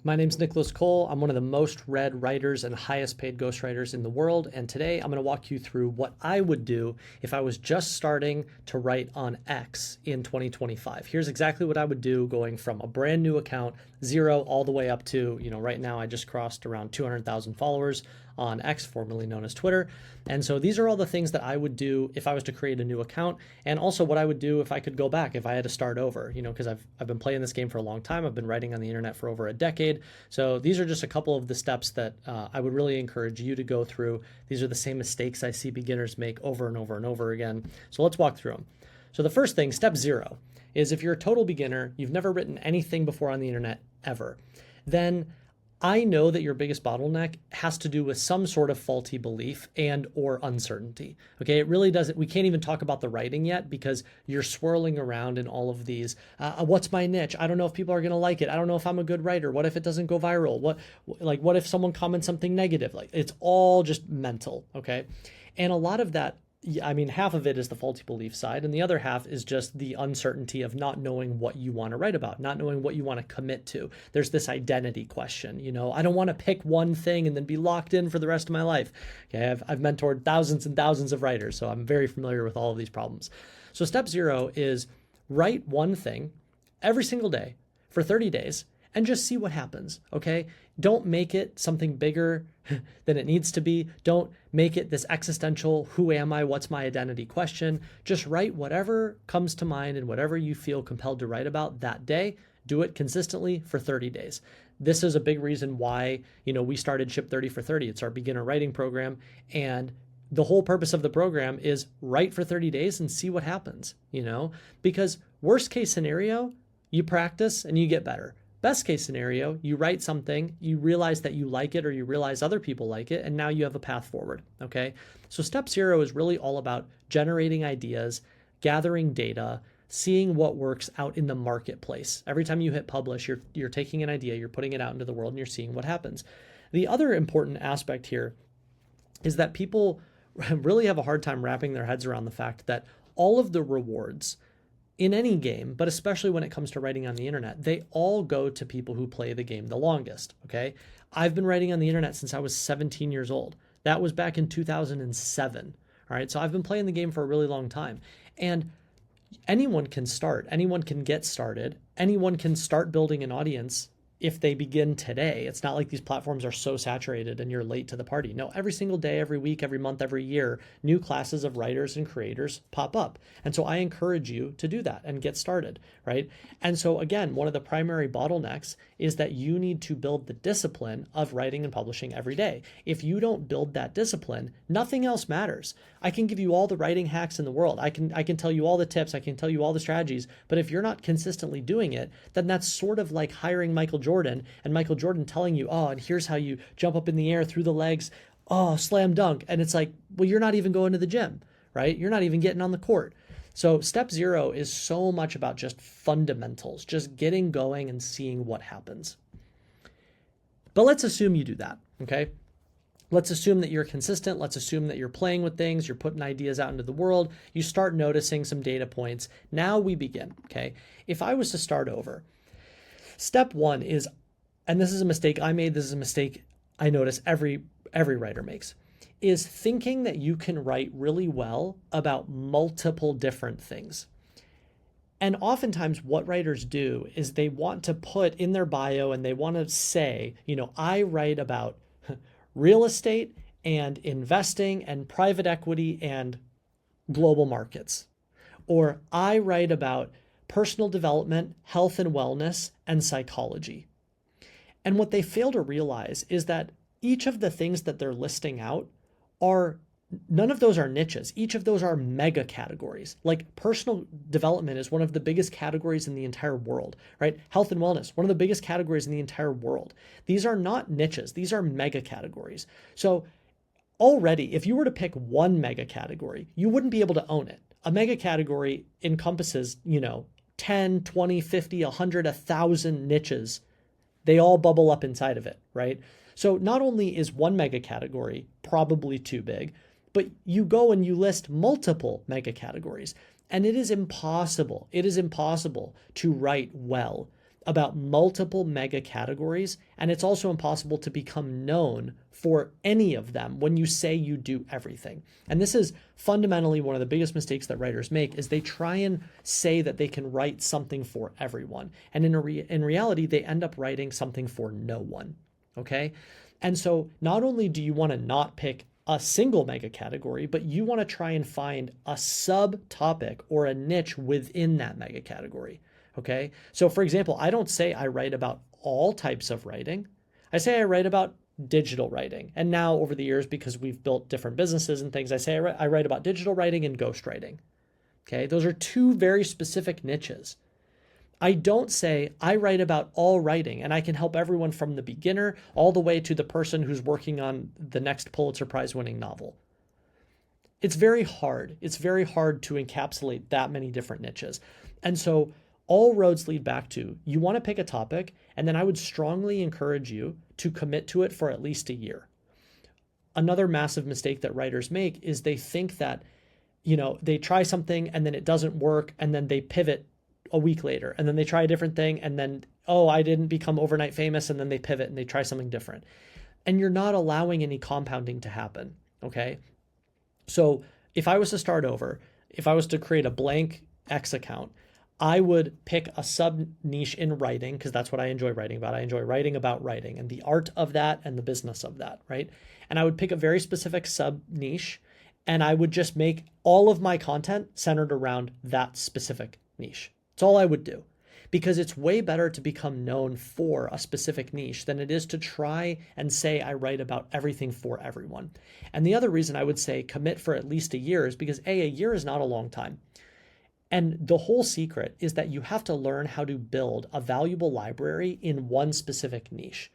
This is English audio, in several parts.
My name's Nicolas Cole. I'm one of the most read writers and highest paid ghostwriters in the world. And today I'm going to walk you through what I would do if I was just starting to write on X in 2025. Here's exactly what I would do going from a brand new account, 0, all the way up to, right now I just crossed around 200,000 followers on X, formerly known as Twitter. And so these are all the things that I would do if I was to create a new account, and also what I would do if I could go back, if I had to start over, because I've been playing this game for a long time. I've been writing on the internet for over a decade. So these are just a couple of the steps that I would really encourage you to go through. These are the same mistakes I see beginners make over and over and over again. So let's walk through them. So the first thing, step 0, is if you're a total beginner, you've never written anything before on the internet ever, then I know that your biggest bottleneck has to do with some sort of faulty belief and or uncertainty. Okay, it really doesn't, we can't even talk about the writing yet because you're swirling around in all of these. What's my niche? I don't know if people are going to like it. I don't know if I'm a good writer. What if it doesn't go viral? What if someone comments something negative? Like, it's all just mental, okay? And a lot of that, half of it is the faulty belief side, and the other half is just the uncertainty of not knowing what you want to write about, not knowing what you want to commit to. There's this identity question, I don't want to pick one thing and then be locked in for the rest of my life. Okay, I've mentored thousands and thousands of writers, so I'm very familiar with all of these problems. So step 0 is write one thing every single day for 30 days and just see what happens, okay? Don't make it something bigger than it needs to be. Don't make it this existential, who am I, what's my identity question. Just write whatever comes to mind and whatever you feel compelled to write about that day. Do it consistently for 30 days. This is a big reason why, we started Ship 30 for 30. It's our beginner writing program. And the whole purpose of the program is write for 30 days and see what happens, because worst case scenario, you practice and you get better. Best case scenario, you write something, you realize that you like it or you realize other people like it, and now you have a path forward, okay? So step 0 is really all about generating ideas, gathering data, seeing what works out in the marketplace. Every time you hit publish, you're taking an idea, you're putting it out into the world, and you're seeing what happens. The other important aspect here is that people really have a hard time wrapping their heads around the fact that all of the rewards in any game, but especially when it comes to writing on the internet, they all go to people who play the game the longest, okay? I've been writing on the internet since I was 17 years old. That was back in 2007, all right? So I've been playing the game for a really long time. And anyone can start, anyone can get started, anyone can start building an audience if they begin today. It's not like these platforms are so saturated and you're late to the party. No, every single day, every week, every month, every year, new classes of writers and creators pop up. And so I encourage you to do that and get started, right? And so again, one of the primary bottlenecks is that you need to build the discipline of writing and publishing every day. If you don't build that discipline, nothing else matters. I can give you all the writing hacks in the world. I can tell you all the tips. I can tell you all the strategies. But if you're not consistently doing it, then that's sort of like hiring Michael Jordan and Michael Jordan telling you, oh, and here's how you jump up in the air through the legs. Oh, slam dunk. And it's like, well, you're not even going to the gym, right? You're not even getting on the court. So step 0 is so much about just fundamentals, just getting going and seeing what happens. But let's assume you do that, okay? Let's assume that you're consistent. Let's assume that you're playing with things. You're putting ideas out into the world. You start noticing some data points. Now we begin, okay? If I was to start over, step 1 is, and this is a mistake I made, this is a mistake I notice every writer makes, is thinking that you can write really well about multiple different things. And oftentimes what writers do is they want to put in their bio and they want to say, I write about real estate and investing and private equity and global markets. Or I write about personal development, health and wellness, and psychology. And what they fail to realize is that each of the things that they're listing out none of those are niches. Each of those are mega categories. Like personal development is one of the biggest categories in the entire world, right? Health and wellness, one of the biggest categories in the entire world. These are not niches. These are mega categories. So already, if you were to pick one mega category, you wouldn't be able to own it. A mega category encompasses, 10, 20, 50, 100, 1,000 niches. They all bubble up inside of it, right? So not only is one mega category probably too big, but you go and you list multiple mega categories, and it is impossible to write well about multiple mega categories, and it's also impossible to become known for any of them when you say you do everything. And this is fundamentally one of the biggest mistakes that writers make, is they try and say that they can write something for everyone. And in reality, they end up writing something for no one, okay? And so not only do you want to not pick a single mega category, but you want to try and find a subtopic or a niche within that mega category. Okay. So for example, I don't say I write about all types of writing. I say I write about digital writing. And now over the years, because we've built different businesses and things, I say I write about digital writing and ghostwriting. Okay. Those are two very specific niches. I don't say I write about all writing and I can help everyone from the beginner all the way to the person who's working on the next Pulitzer Prize winning novel. It's very hard. It's very hard to encapsulate that many different niches. And so all roads lead back to, you want to pick a topic, and then I would strongly encourage you to commit to it for at least a year. Another massive mistake that writers make is they think that, they try something and then it doesn't work, and then they pivot a week later, and then they try a different thing, and then, I didn't become overnight famous, and then they pivot and they try something different. And you're not allowing any compounding to happen, okay? So if I was to start over, if I was to create a blank X account, I would pick a sub niche in writing, because that's what I enjoy writing about. I enjoy writing about writing and the art of that and the business of that, right? And I would pick a very specific sub niche, and I would just make all of my content centered around that specific niche. That's all I would do, because it's way better to become known for a specific niche than it is to try and say I write about everything for everyone. And the other reason I would say commit for at least a year is because a year is not a long time. And the whole secret is that you have to learn how to build a valuable library in one specific niche.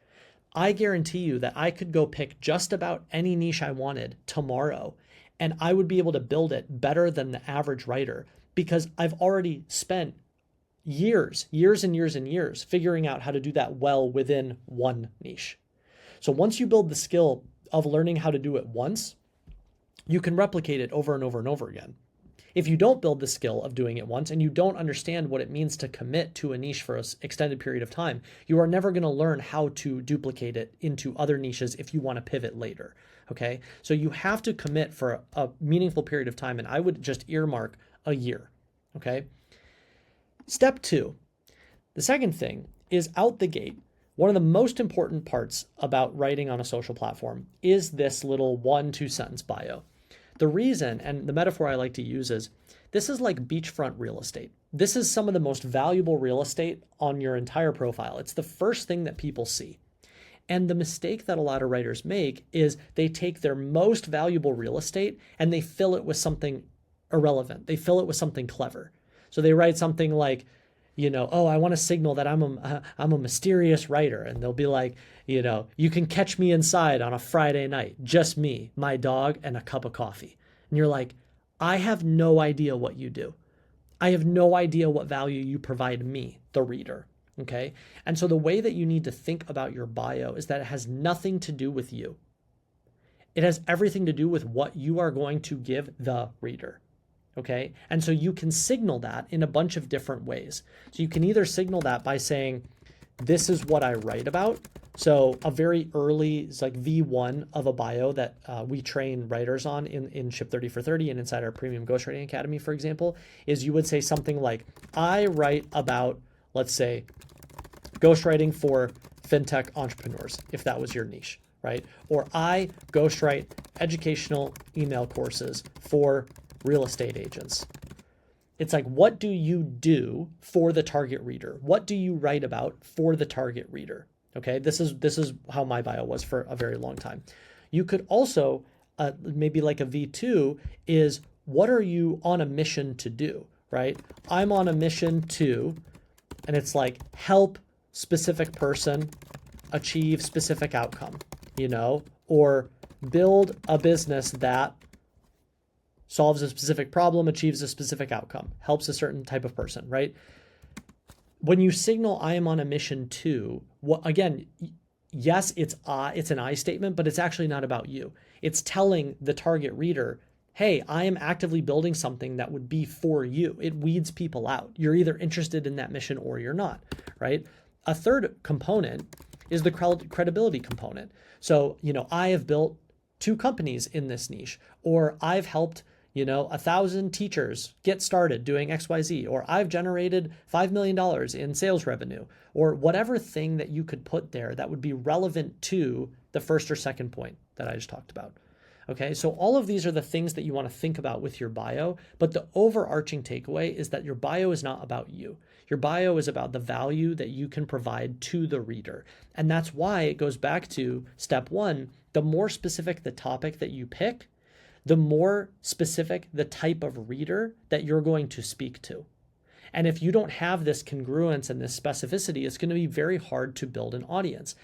I guarantee you that I could go pick just about any niche I wanted tomorrow, and I would be able to build it better than the average writer, because I've already spent years and years figuring out how to do that well within one niche. So once you build the skill of learning how to do it once, you can replicate it over and over and over again. If you don't build the skill of doing it once, and you don't understand what it means to commit to a niche for an extended period of time, you are never going to learn how to duplicate it into other niches if you want to pivot later. Okay. So you have to commit for a meaningful period of time, and I would just earmark a year. Okay. Step 2. The second thing is, out the gate, one of the most important parts about writing on a social platform is this little 1-2 sentence bio. The reason, and the metaphor I like to use, is this is like beachfront real estate. This is some of the most valuable real estate on your entire profile. It's the first thing that people see. And the mistake that a lot of writers make is they take their most valuable real estate and they fill it with something irrelevant. They fill it with something clever. So they write something like, I want to signal that I'm a mysterious writer. And they'll be like, you can catch me inside on a Friday night, just me, my dog, and a cup of coffee. And you're like, I have no idea what you do. I have no idea what value you provide me, the reader. Okay. And so the way that you need to think about your bio is that it has nothing to do with you. It has everything to do with what you are going to give the reader. Okay. And so you can signal that in a bunch of different ways. So you can either signal that by saying, this is what I write about. So a very early, it's like V1 of a bio that we train writers on in Ship 30 for 30 and inside our Premium Ghostwriting Academy, for example, is you would say something like, I write about, let's say, ghostwriting for fintech entrepreneurs, if that was your niche, right? Or I ghostwrite educational email courses for real estate agents. It's like, what do you do for the target reader? What do you write about for the target reader? Okay, this is how my bio was for a very long time. You could also, maybe like a V2 is, what are you on a mission to do, right? I'm on a mission to, and it's like, help specific person achieve specific outcome, or build a business that solves a specific problem, achieves a specific outcome, helps a certain type of person, right? When you signal I am on a mission to, again, yes, it's an I statement, but it's actually not about you. It's telling the target reader, hey, I am actively building something that would be for you. It weeds people out. You're either interested in that mission or you're not, right? A third component is the credibility component. So, I have built 2 companies in this niche, or I've helped 1,000 teachers get started doing XYZ, or I've generated $5 million in sales revenue, or whatever thing that you could put there that would be relevant to the first or second point that I just talked about. Okay, so all of these are the things that you want to think about with your bio, but the overarching takeaway is that your bio is not about you. Your bio is about the value that you can provide to the reader. And that's why it goes back to step 1, the more specific the topic that you pick, the more specific the type of reader that you're going to speak to. And if you don't have this congruence and this specificity, it's going to be very hard to build an audience.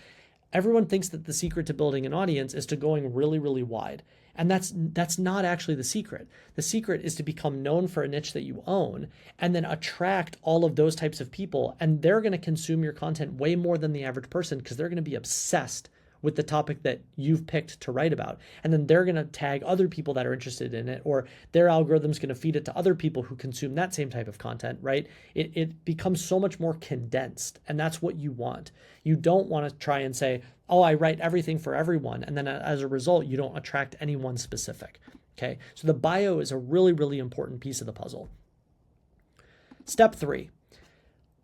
Everyone thinks that the secret to building an audience is to going really, really wide. And that's not actually the secret. The secret is to become known for a niche that you own and then attract all of those types of people. And they're going to consume your content way more than the average person because they're going to be obsessed with the topic that you've picked to write about. And then they're going to tag other people that are interested in it, or their algorithm's going to feed it to other people who consume that same type of content, right? It becomes so much more condensed, and that's what you want. You don't want to try and say, oh, I write everything for everyone. And then as a result, you don't attract anyone specific. Okay. So the bio is a really, really important piece of the puzzle. Step 3,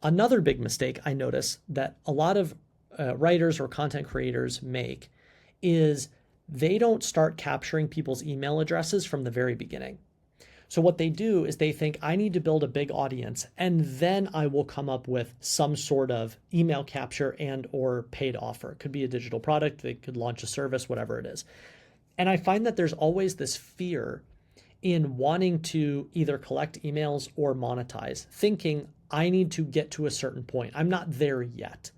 another big mistake I notice that a lot of writers or content creators make is they don't start capturing people's email addresses from the very beginning. So what they do is they think, I need to build a big audience and then I will come up with some sort of email capture and or paid offer. It could be a digital product, they could launch a service, whatever it is. And I find that there's always this fear in wanting to either collect emails or monetize, thinking I need to get to a certain point. I'm not there yet.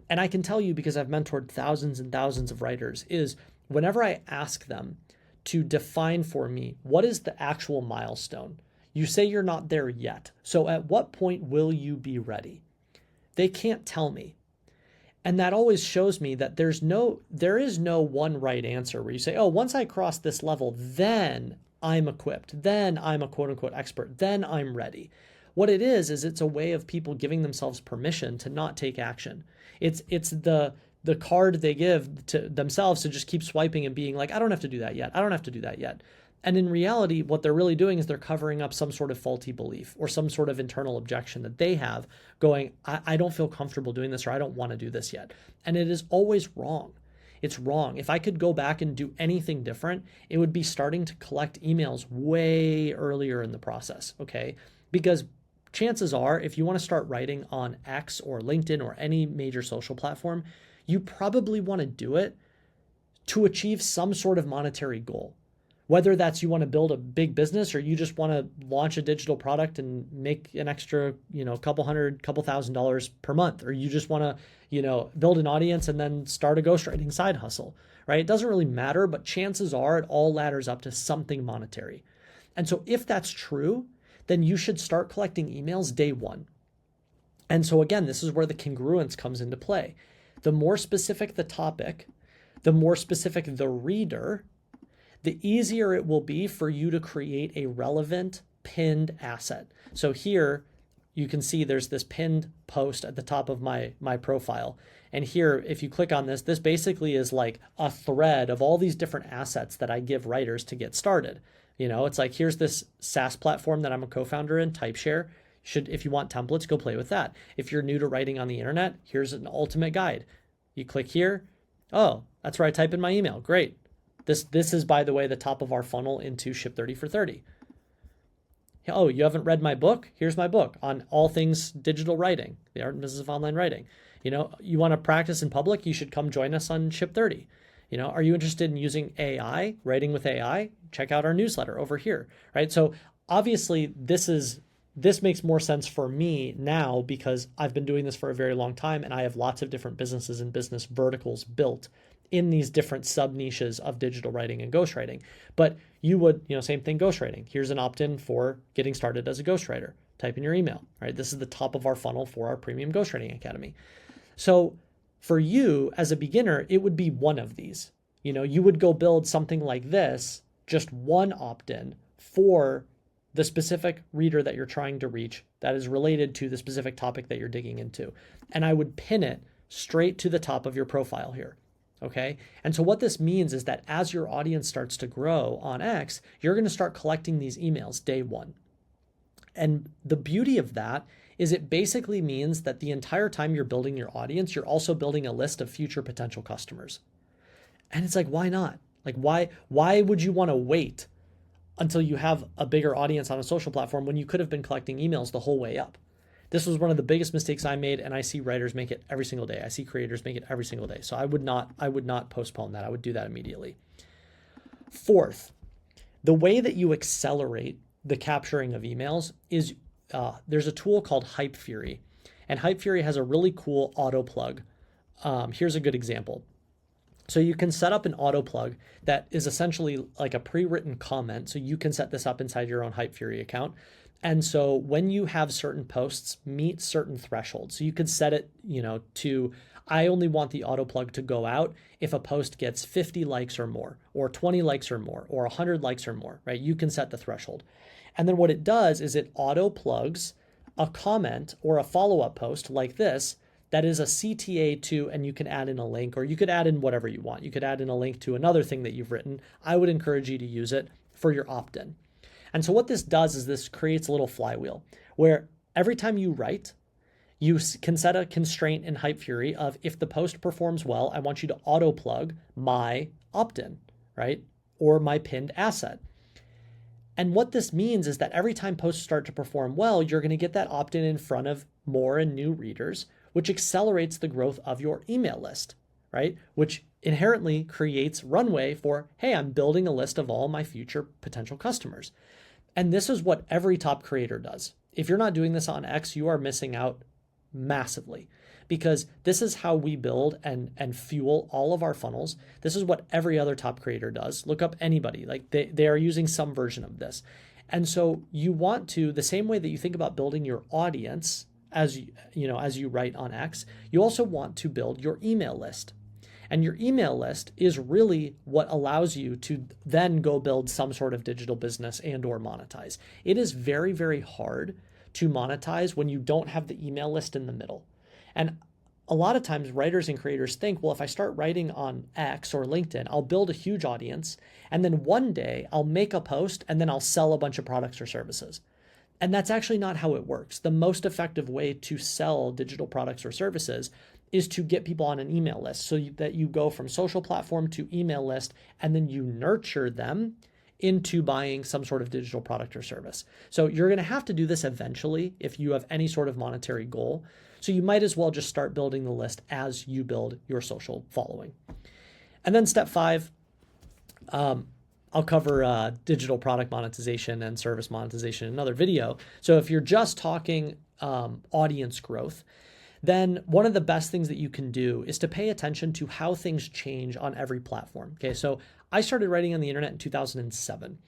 And I can tell you, because I've mentored thousands and thousands of writers, is whenever I ask them to define for me, what is the actual milestone? You say you're not there yet. So at what point will you be ready? They can't tell me. And that always shows me that there is no one right answer where you say, oh, once I cross this level, then I'm equipped. Then I'm a quote unquote expert. Then I'm ready. What it is it's a way of people giving themselves permission to not take action. It's the card they give to themselves to just keep swiping and being like, I don't have to do that yet. I don't have to do that yet. And in reality, what they're really doing is they're covering up some sort of faulty belief or some sort of internal objection that they have going, I don't feel comfortable doing this, or I don't want to do this yet. And it is always wrong. It's wrong. If I could go back and do anything different, it would be starting to collect emails way earlier in the process, okay? Because chances are, if you want to start writing on X or LinkedIn or any major social platform, you probably want to do it to achieve some sort of monetary goal. Whether that's you want to build a big business or you just want to launch a digital product and make an extra, couple $1,000 per month, or you just want to, build an audience and then start a ghostwriting side hustle, right? It doesn't really matter, but chances are it all ladders up to something monetary. And so if that's true, then you should start collecting emails day one. And so again, this is where the congruence comes into play. The more specific the topic, the more specific the reader, the easier it will be for you to create a relevant pinned asset. So here you can see there's this pinned post at the top of my profile. And here, if you click on this basically is like a thread of all these different assets that I give writers to get started. It's like, here's this SaaS platform that I'm a co-founder in, TypeShare. If you want templates, go play with that. If you're new to writing on the internet, here's an ultimate guide. You click here. Oh, that's where I type in my email. Great. This is, by the way, the top of our funnel into Ship 30 for 30. Oh, you haven't read my book? Here's my book on all things digital writing, the art and business of online writing. You want to practice in public? You should come join us on Ship 30. Are you interested in using AI, writing with AI? Check out our newsletter over here, right? So obviously this makes more sense for me now because I've been doing this for a very long time and I have lots of different businesses and business verticals built in these different sub niches of digital writing and ghostwriting. But you would, same thing, ghostwriting. Here's an opt-in for getting started as a ghostwriter. Type in your email, right? This is the top of our funnel for our Premium Ghostwriting Academy. So for you as a beginner, it would be one of these. You would go build something like this just one opt-in for the specific reader that you're trying to reach that is related to the specific topic that you're digging into. And I would pin it straight to the top of your profile here. Okay. And so what this means is that as your audience starts to grow on X, you're going to start collecting these emails day one. And the beauty of that is it basically means that the entire time you're building your audience, you're also building a list of future potential customers. And it's like, why not? Like, why would you want to wait until you have a bigger audience on a social platform when you could have been collecting emails the whole way up? This was one of the biggest mistakes I made, and I see writers make it every single day. I see creators make it every single day. So I would not postpone that. I would do that immediately. Fourth, the way that you accelerate the capturing of emails is there's a tool called Hype Fury, and Hype Fury has a really cool auto plug. Here's a good example. So you can set up an auto plug that is essentially like a pre-written comment. So you can set this up inside your own Hype Fury account. And so when you have certain posts meet certain thresholds, so you could set it, to, I only want the auto plug to go out if a post gets 50 likes or more, or 20 likes or more, or 100 likes or more, right? You can set the threshold. And then what it does is it auto plugs a comment or a follow-up post like this that is a CTA to, and you can add in a link, or you could add in whatever you want. You could add in a link to another thing that you've written. I would encourage you to use it for your opt-in. And so what this does is this creates a little flywheel where every time you write, you can set a constraint in Hype Fury of if the post performs well, I want you to auto plug my opt-in, right? Or my pinned asset. And what this means is that every time posts start to perform well, you're going to get that opt-in in front of more and new readers, which accelerates the growth of your email list, right? Which inherently creates runway for, hey, I'm building a list of all my future potential customers. And this is what every top creator does. If you're not doing this on X, you are missing out massively, because this is how we build and fuel all of our funnels. This is what every other top creator does. Look up anybody, like they are using some version of this. And so you want to, the same way that you think about building your audience as you write on X, you also want to build your email list. And your email list is really what allows you to then go build some sort of digital business and or monetize. It is very, very hard to monetize when you don't have the email list in the middle. And a lot of times writers and creators think, well, if I start writing on X or LinkedIn, I'll build a huge audience. And then one day I'll make a post and then I'll sell a bunch of products or services. And that's actually not how it works. The most effective way to sell digital products or services is to get people on an email list so that you go from social platform to email list, and then you nurture them into buying some sort of digital product or service. So you're going to have to do this eventually if you have any sort of monetary goal. So you might as well just start building the list as you build your social following. And then step 5, I'll cover digital product monetization and service monetization in another video. So if you're just talking audience growth, then one of the best things that you can do is to pay attention to how things change on every platform. Okay, so I started writing on the internet in 2007.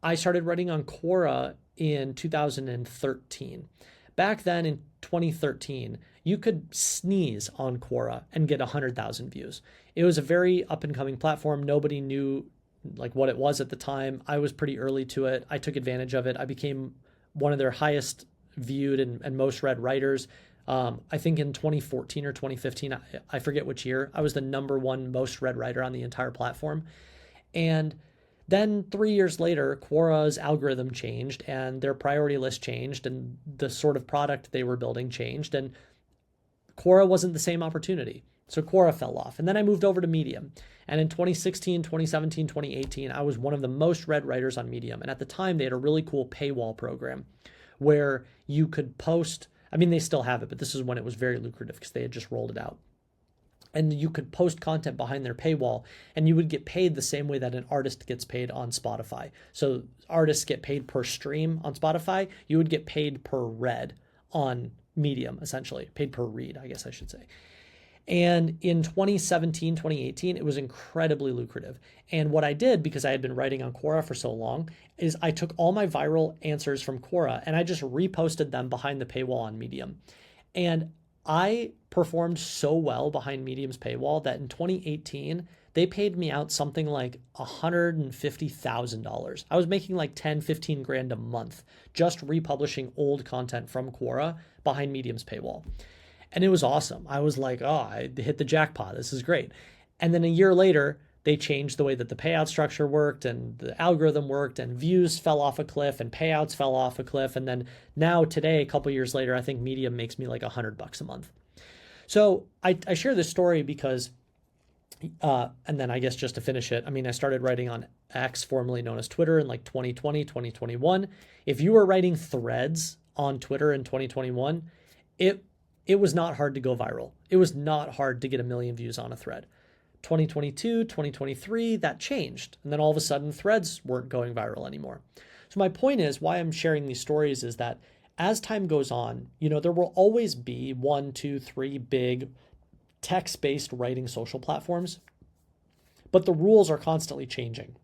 I started writing on Quora in 2013. Back then in 2013, you could sneeze on Quora and get 100,000 views. It was a very up and coming platform. Nobody knew like what it was at the time. I was pretty early to it. I took advantage of it. I became one of their highest viewed and most read writers. I think in 2014 or 2015, I forget which year, I was the #1 most read writer on the entire platform. And then 3 years later, Quora's algorithm changed and their priority list changed and the sort of product they were building changed, and Quora wasn't the same opportunity. So Quora fell off. And then I moved over to Medium. And in 2016, 2017, 2018, I was one of the most read writers on Medium. And at the time, they had a really cool paywall program where you could post, I mean, they still have it, but this is when it was very lucrative because they had just rolled it out. And you could post content behind their paywall and you would get paid the same way that an artist gets paid on Spotify. So artists get paid per stream on Spotify. You would get paid per read on Medium, essentially. Paid per read, I guess I should say. And in 2017, 2018, it was incredibly lucrative. And what I did, because I had been writing on Quora for so long, is I took all my viral answers from Quora and I just reposted them behind the paywall on Medium. And I performed so well behind Medium's paywall that in 2018, they paid me out something like $150,000. I was making like 10, 15 grand a month just republishing old content from Quora behind Medium's paywall. And it was awesome. I was like, oh, I hit the jackpot. This is great. And then a year later, they changed the way that the payout structure worked and the algorithm worked, and views fell off a cliff and payouts fell off a cliff. And then now today, a couple years later, I think Medium makes me like $100 a month. So I share this story because, and then I guess just to finish it, I mean, I started writing on X, formerly known as Twitter, in like 2020, 2021. If you were writing threads on Twitter in 2021, it was not hard to go viral. It was not hard to get 1 million views on a thread. 2022, 2023, that changed. And then all of a sudden threads weren't going viral anymore. So my point is, why I'm sharing these stories is that as time goes on, there will always be 1, 2, 3 big text-based writing social platforms, but the rules are constantly changing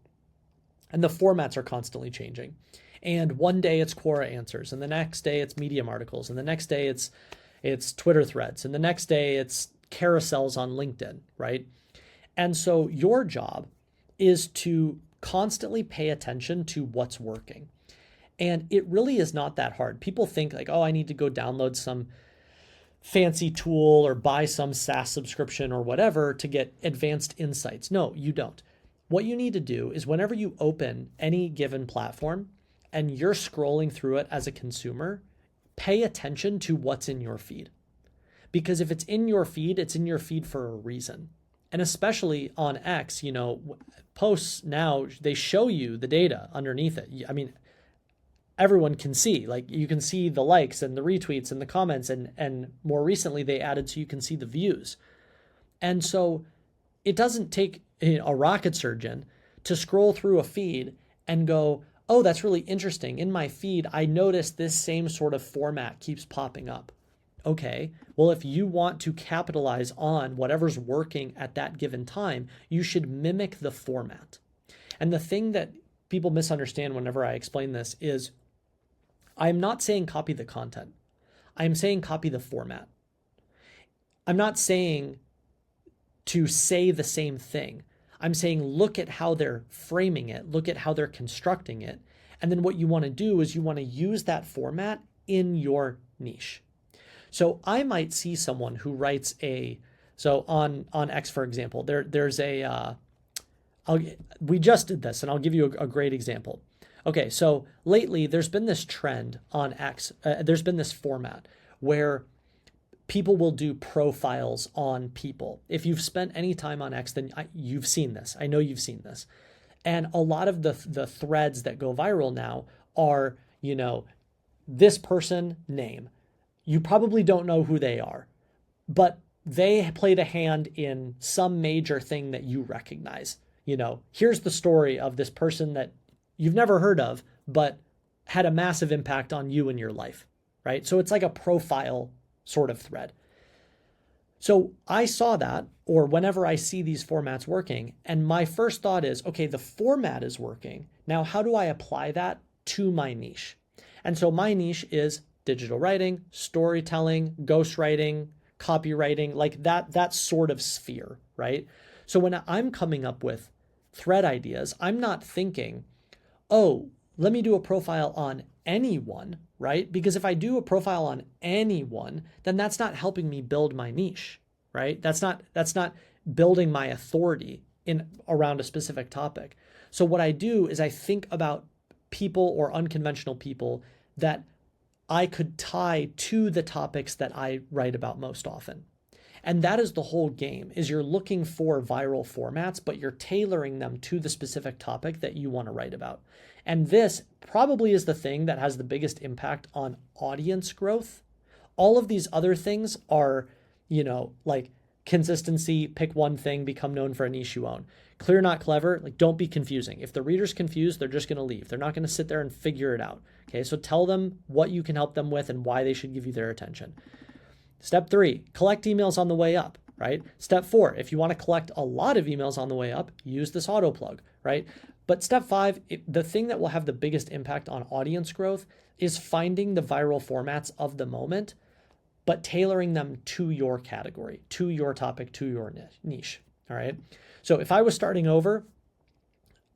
and the formats are constantly changing. And one day it's Quora Answers, and the next day it's Medium articles, and the next day it's Twitter threads, and the next day it's carousels on LinkedIn, right? And so your job is to constantly pay attention to what's working. And it really is not that hard. People think like, oh, I need to go download some fancy tool or buy some SaaS subscription or whatever to get advanced insights. No, you don't. What you need to do is whenever you open any given platform and you're scrolling through it as a consumer, pay attention to what's in your feed. Because if it's in your feed, it's in your feed for a reason. And especially on X, posts now, they show you the data underneath it. I mean, everyone can see, like you can see the likes and the retweets and the comments, and more recently they added so you can see the views. And so it doesn't take a rocket surgeon to scroll through a feed and go, oh, that's really interesting. In my feed, I noticed this same sort of format keeps popping up. Okay, well, if you want to capitalize on whatever's working at that given time, you should mimic the format. And the thing that people misunderstand whenever I explain this is I'm not saying copy the content. I'm saying copy the format. I'm not saying to say the same thing. I'm saying look at how they're framing it, look at how they're constructing it. And then what you want to do is you want to use that format in your niche. So I might see someone who writes on X, for example, there's we just did this, and I'll give you a great example. Okay, so lately there's been this trend on X, there's been this format where people will do profiles on people. If you've spent any time on X, then you've seen this. I know you've seen this. And a lot of the threads that go viral now are, this person name. You probably don't know who they are, but they played a hand in some major thing that you recognize. Here's the story of this person that you've never heard of, but had a massive impact on you in your life, right? So it's like a profile sort of thread. So I saw that, or whenever I see these formats working, and my first thought is, okay, the format is working. Now, how do I apply that to my niche? And so my niche is digital writing, storytelling, ghostwriting, copywriting, like that sort of sphere, right? So when I'm coming up with thread ideas, I'm not thinking, oh, let me do a profile on anyone, right? Because if I do a profile on anyone, then that's not helping me build my niche, right? That's not building my authority around a specific topic. So what I do is I think about people or unconventional people that I could tie to the topics that I write about most often. And that is the whole game, is you're looking for viral formats, but you're tailoring them to the specific topic that you want to write about. And this probably is the thing that has the biggest impact on audience growth. All of these other things are, like consistency, pick one thing, become known for a niche you own. Clear, not clever, like don't be confusing. If the reader's confused, they're just going to leave. They're not going to sit there and figure it out. Okay, so tell them what you can help them with and why they should give you their attention. Step 3, collect emails on the way up, right? Step 4, if you want to collect a lot of emails on the way up, use this auto plug, right? But step 5, the thing that will have the biggest impact on audience growth is finding the viral formats of the moment, but tailoring them to your category, to your topic, to your niche. All right. So if I was starting over,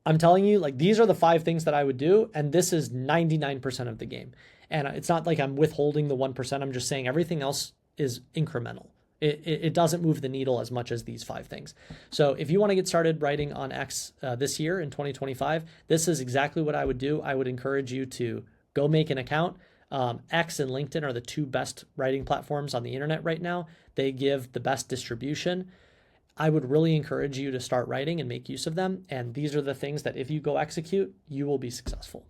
I'm telling you, like, these are the 5 things that I would do. And this is 99% of the game. And it's not like I'm withholding the 1%. I'm just saying everything else is incremental. It doesn't move the needle as much as these 5 things. So if you want to get started writing on X this year in 2025, this is exactly what I would do. I would encourage you to go make an account. X and LinkedIn are the 2 best writing platforms on the internet right now. They give the best distribution. I would really encourage you to start writing and make use of them. And these are the things that if you go execute, you will be successful.